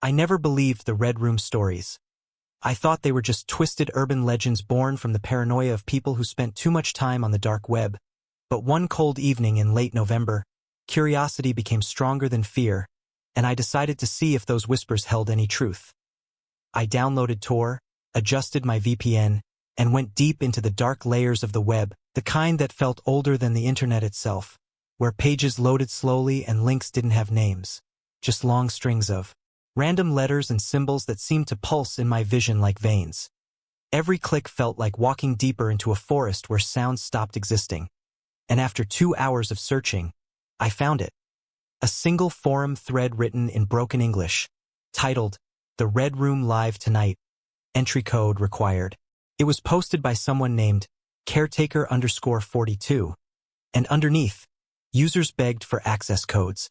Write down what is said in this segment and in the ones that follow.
I never believed the Red Room stories. I thought they were just twisted urban legends born from the paranoia of people who spent too much time on the dark web. But one cold evening in late November, curiosity became stronger than fear, and I decided to see if those whispers held any truth. I downloaded Tor, adjusted my VPN, and went deep into the dark layers of the web, the kind that felt older than the internet itself, where pages loaded slowly and links didn't have names, just long strings of random letters and symbols that seemed to pulse in my vision like veins. Every click felt like walking deeper into a forest where sounds stopped existing. And after 2 hours of searching, I found it. A single forum thread written in broken English, titled, "The Red Room Live Tonight, Entry Code Required." It was posted by someone named caretaker_42, and underneath, users begged for access codes,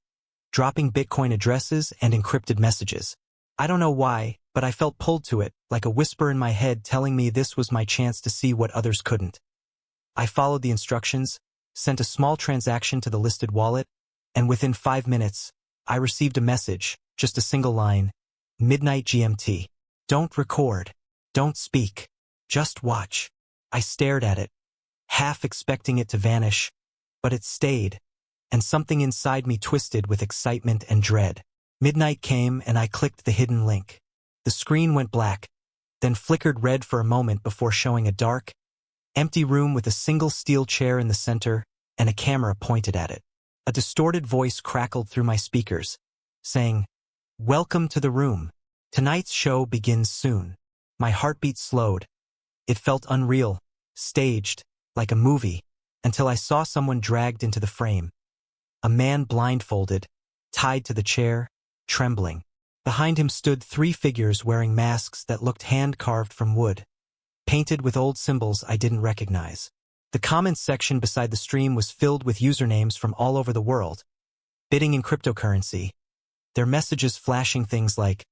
dropping Bitcoin addresses and encrypted messages. I don't know why, but I felt pulled to it, like a whisper in my head telling me this was my chance to see what others couldn't. I followed the instructions, sent a small transaction to the listed wallet, and within 5 minutes, I received a message, just a single line, "Midnight GMT. Don't record. Don't speak. Just watch." I stared at it, half expecting it to vanish, but it stayed, and something inside me twisted with excitement and dread. Midnight came and I clicked the hidden link. The screen went black, then flickered red for a moment before showing a dark, empty room with a single steel chair in the center and a camera pointed at it. A distorted voice crackled through my speakers, saying, "Welcome to the room. Tonight's show begins soon." My heartbeat slowed. It felt unreal, staged, like a movie, until I saw someone dragged into the frame. A man blindfolded, tied to the chair, trembling. Behind him stood 3 figures wearing masks that looked hand-carved from wood, painted with old symbols I didn't recognize. The comments section beside the stream was filled with usernames from all over the world, bidding in cryptocurrency, their messages flashing things like,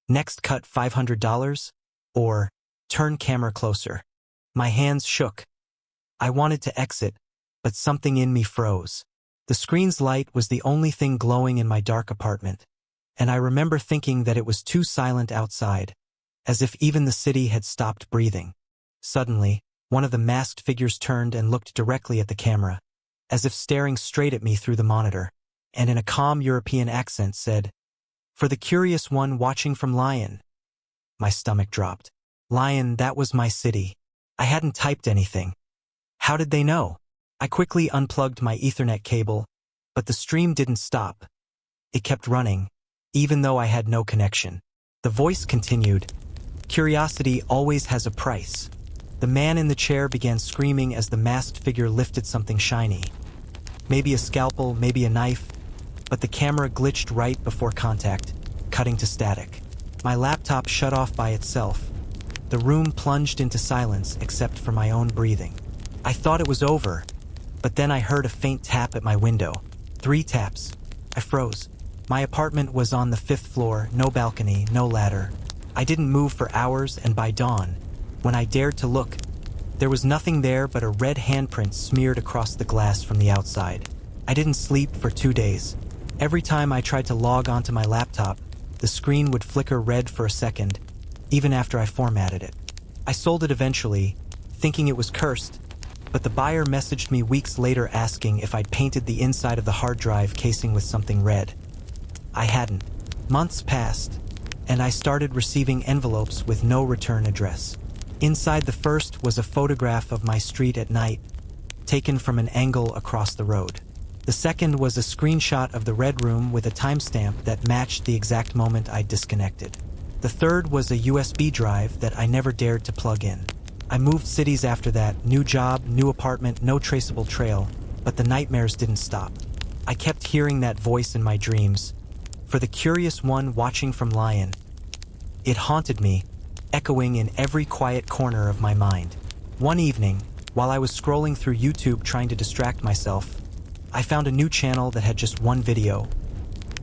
"Next cut $500, or "Turn camera closer." My hands shook. I wanted to exit, but something in me froze. The screen's light was the only thing glowing in my dark apartment, and I remember thinking that it was too silent outside, as if even the city had stopped breathing. Suddenly, one of the masked figures turned and looked directly at the camera, as if staring straight at me through the monitor, and in a calm European accent said, "For the curious one watching from Lyon." My stomach dropped. Lyon, that was my city. I hadn't typed anything. How did they know? I quickly unplugged my Ethernet cable, but the stream didn't stop. It kept running, even though I had no connection. The voice continued, "Curiosity always has a price." The man in the chair began screaming as the masked figure lifted something shiny. Maybe a scalpel, maybe a knife, but the camera glitched right before contact, cutting to static. My laptop shut off by itself. The room plunged into silence except for my own breathing. I thought it was over, but then I heard a faint tap at my window. 3 taps. I froze. My apartment was on the 5th floor, no balcony, no ladder. I didn't move for hours, and by dawn, when I dared to look, there was nothing there but a red handprint smeared across the glass from the outside. I didn't sleep for 2 days. Every time I tried to log onto my laptop, the screen would flicker red for a second, even after I formatted it. I sold it eventually, thinking it was cursed, but the buyer messaged me weeks later asking if I'd painted the inside of the hard drive casing with something red. I hadn't. Months passed, and I started receiving envelopes with no return address. Inside the first was a photograph of my street at night, taken from an angle across the road. The second was a screenshot of the Red Room with a timestamp that matched the exact moment I'd disconnected. The third was a USB drive that I never dared to plug in. I moved cities after that, new job, new apartment, no traceable trail, but the nightmares didn't stop. I kept hearing that voice in my dreams, "For the curious one watching from Lyon." It haunted me, echoing in every quiet corner of my mind. One evening, while I was scrolling through YouTube trying to distract myself, I found a new channel that had just one video.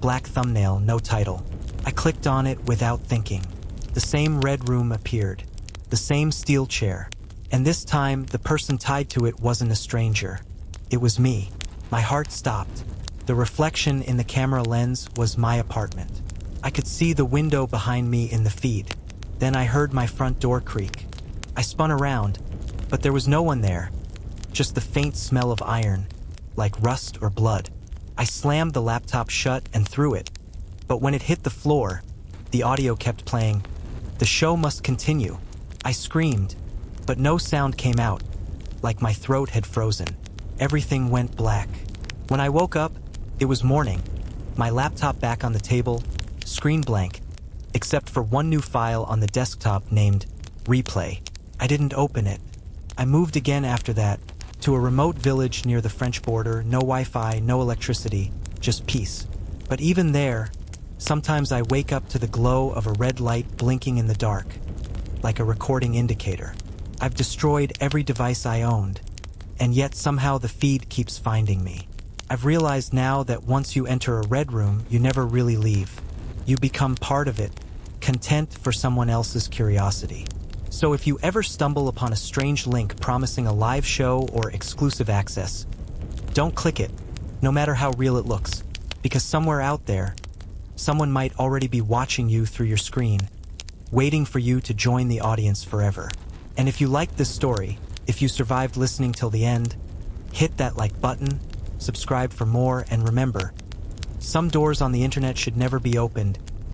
Black thumbnail, no title. I clicked on it without thinking. The same Red Room appeared. The same steel chair. And this time, the person tied to it wasn't a stranger. It was me. My heart stopped. The reflection in the camera lens was my apartment. I could see the window behind me in the feed. Then I heard my front door creak. I spun around, but there was no one there, just the faint smell of iron, like rust or blood. I slammed the laptop shut and threw it, but when it hit the floor, the audio kept playing. The show must continue. I screamed, but no sound came out, like my throat had frozen. Everything went black. When I woke up, it was morning. My laptop back on the table, screen blank, except for one new file on the desktop named Replay. I didn't open it. I moved again after that, to a remote village near the French border, no Wi-Fi, no electricity, just peace. But even there, sometimes I wake up to the glow of a red light blinking in the dark, like a recording indicator. I've destroyed every device I owned, and yet somehow the feed keeps finding me. I've realized now that once you enter a red room, you never really leave. You become part of it, content for someone else's curiosity. So if you ever stumble upon a strange link promising a live show or exclusive access, don't click it, no matter how real it looks, because somewhere out there, someone might already be watching you through your screen, waiting for you to join the audience forever. And if you liked this story, if you survived listening till the end, hit that like button, subscribe for more, and remember, some doors on the internet should never be opened